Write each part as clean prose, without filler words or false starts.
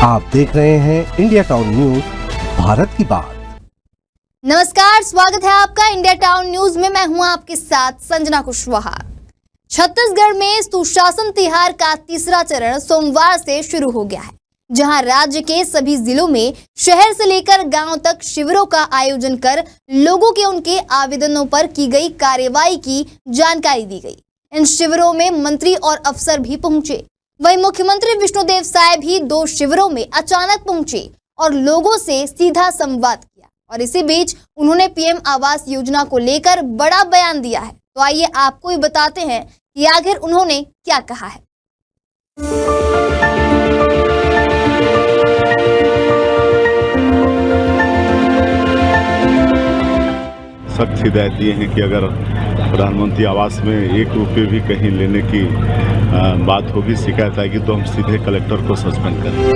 आप देख रहे हैं इंडिया टाउन न्यूज, भारत की बात। नमस्कार, स्वागत है आपका इंडिया टाउन न्यूज में। मैं हूं आपके साथ संजना कुशवाहा। छत्तीसगढ़ में सुशासन तिहार का तीसरा चरण सोमवार से शुरू हो गया है, जहां राज्य के सभी जिलों में शहर से लेकर गांव तक शिविरों का आयोजन कर लोगों के उनके आवेदनों पर की गई कार्रवाई की जानकारी दी गई। इन शिविरों में मंत्री और अफसर भी पहुंचे। वहीं मुख्यमंत्री विष्णुदेव साय भी 2 शिविरों में अचानक पहुंचे और लोगों से सीधा संवाद किया। और इसी बीच उन्होंने पीएम आवास योजना को लेकर बड़ा बयान दिया है। तो आइए आपको भी बताते हैं कि आखिर उन्होंने क्या कहा है। सख्त हिदायत ये है कि अगर प्रधानमंत्री आवास में 1 रुपये भी कहीं लेने की बात होगी, शिकायत आएगी, तो हम सीधे कलेक्टर को सस्पेंड करेंगे।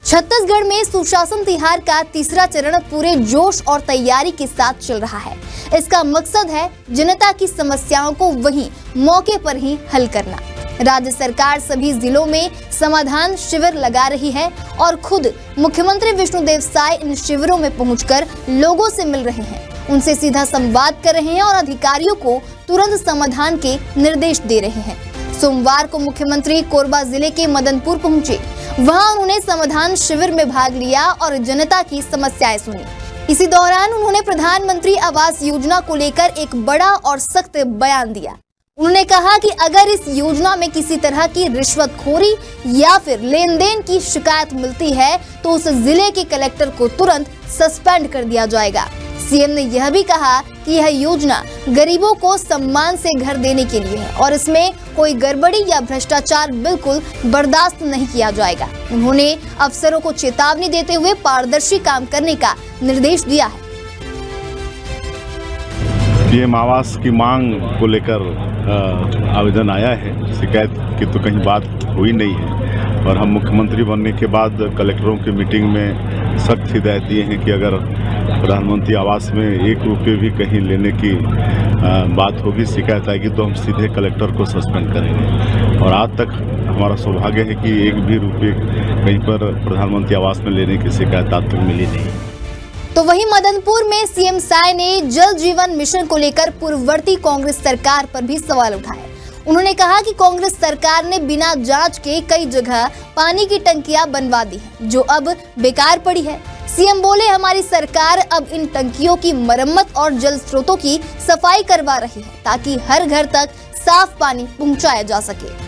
छत्तीसगढ़ में सुशासन तिहार का तीसरा चरण पूरे जोश और तैयारी के साथ चल रहा है। इसका मकसद है जनता की समस्याओं को वहीं मौके पर ही हल करना। राज्य सरकार सभी जिलों में समाधान शिविर लगा रही है और खुद मुख्यमंत्री विष्णुदेव साय इन शिविरों में पहुंचकर लोगों से मिल रहे हैं, उनसे सीधा संवाद कर रहे हैं और अधिकारियों को तुरंत समाधान के निर्देश दे रहे हैं। सोमवार को मुख्यमंत्री कोरबा जिले के मदनपुर पहुंचे। वहां उन्होंने समाधान शिविर में भाग लिया और जनता की समस्याएं सुनी। इसी दौरान उन्होंने प्रधानमंत्री आवास योजना को लेकर एक बड़ा और सख्त बयान दिया। उन्होंने कहा कि अगर इस योजना में किसी तरह की रिश्वतखोरी या फिर लेन देन की शिकायत मिलती है तो उस जिले के कलेक्टर को तुरंत सस्पेंड कर दिया जाएगा। सीएम ने यह भी कहा कि यह योजना गरीबों को सम्मान से घर देने के लिए है और इसमें कोई गड़बड़ी या भ्रष्टाचार बिल्कुल बर्दाश्त नहीं किया जाएगा। उन्होंने अफसरों को चेतावनी देते हुए पारदर्शी काम करने का निर्देश दिया है। पीएम आवास की मांग को लेकर आवेदन आया है। शिकायत की तो कहीं बात हुई नहीं है और हम मुख्यमंत्री बनने के बाद कलेक्टरों की मीटिंग में सख्त हिदायत दिए हैं कि अगर प्रधानमंत्री आवास में 1 रुपये भी कहीं लेने की बात होगी, शिकायत आएगी, तो हम सीधे कलेक्टर को सस्पेंड करेंगे। और आज तक हमारा सौभाग्य है कि 1 भी रुपये कहीं पर प्रधानमंत्री आवास में लेने की शिकायत आज तक मिली नहीं। तो वहीं मदनपुर में सीएम साय ने जल जीवन मिशन को लेकर पूर्ववर्ती कांग्रेस सरकार पर भी सवाल उठाए। उन्होंने कहा कि कांग्रेस सरकार ने बिना जांच के कई जगह पानी की टंकियां बनवा दी हैं, जो अब बेकार पड़ी है। सीएम बोले, हमारी सरकार अब इन टंकियों की मरम्मत और जल स्रोतों की सफाई करवा रही है ताकि हर घर तक साफ पानी पहुंचाया जा सके।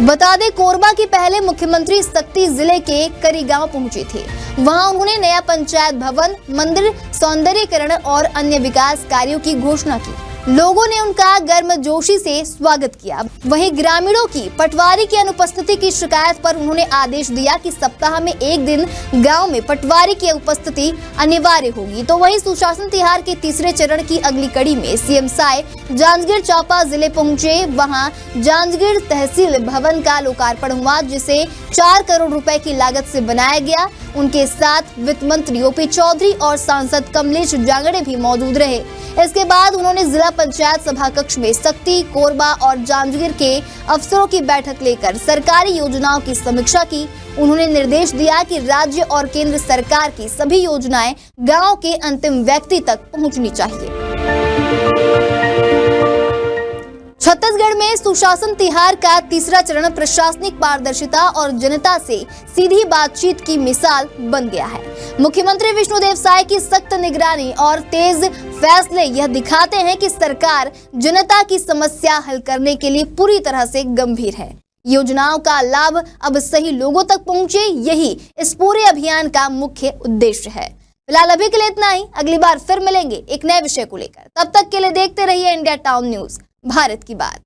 बता दें, कोरबा के पहले मुख्यमंत्री सक्ती जिले के करी गांव पहुंचे थे। वहां उन्होंने नया पंचायत भवन, मंदिर सौंदर्यीकरण और अन्य विकास कार्यों की घोषणा की। लोगों ने उनका गर्मजोशी से स्वागत किया। वहीं ग्रामीणों की पटवारी की अनुपस्थिति की शिकायत पर उन्होंने आदेश दिया कि सप्ताह में 1 दिन गांव में पटवारी की उपस्थिति अनिवार्य होगी। तो वहीं सुशासन तिहार के तीसरे चरण की अगली कड़ी में सीएम साय जांजगीर चांपा जिले पहुंचे। वहां जांजगीर तहसील भवन का लोकार्पण हुआ, जिसे 4 करोड़ रुपए की लागत से बनाया गया। उनके साथ वित्त मंत्री ओपी चौधरी और सांसद कमलेश जांगड़े भी मौजूद रहे। इसके बाद उन्होंने जिला पंचायत सभा कक्ष में सक्ती, कोरबा और जांजगीर के अफसरों की बैठक लेकर सरकारी योजनाओं की समीक्षा की। उन्होंने निर्देश दिया कि राज्य और केंद्र सरकार की सभी योजनाएं गांव के अंतिम व्यक्ति तक पहुंचनी चाहिए। छत्तीसगढ़ में सुशासन तिहार का तीसरा चरण प्रशासनिक पारदर्शिता और जनता से सीधी बातचीत की मिसाल बन गया है। मुख्यमंत्री विष्णुदेव साय की सख्त निगरानी और तेज फैसले यह दिखाते हैं कि सरकार जनता की समस्या हल करने के लिए पूरी तरह से गंभीर है। योजनाओं का लाभ अब सही लोगों तक पहुंचे, यही इस पूरे अभियान का मुख्य उद्देश्य है। फिलहाल अभी के लिए इतना ही। अगली बार फिर मिलेंगे एक नए विषय को लेकर। तब तक के लिए देखते रहिए इंडिया टाउन न्यूज, भारत की बात।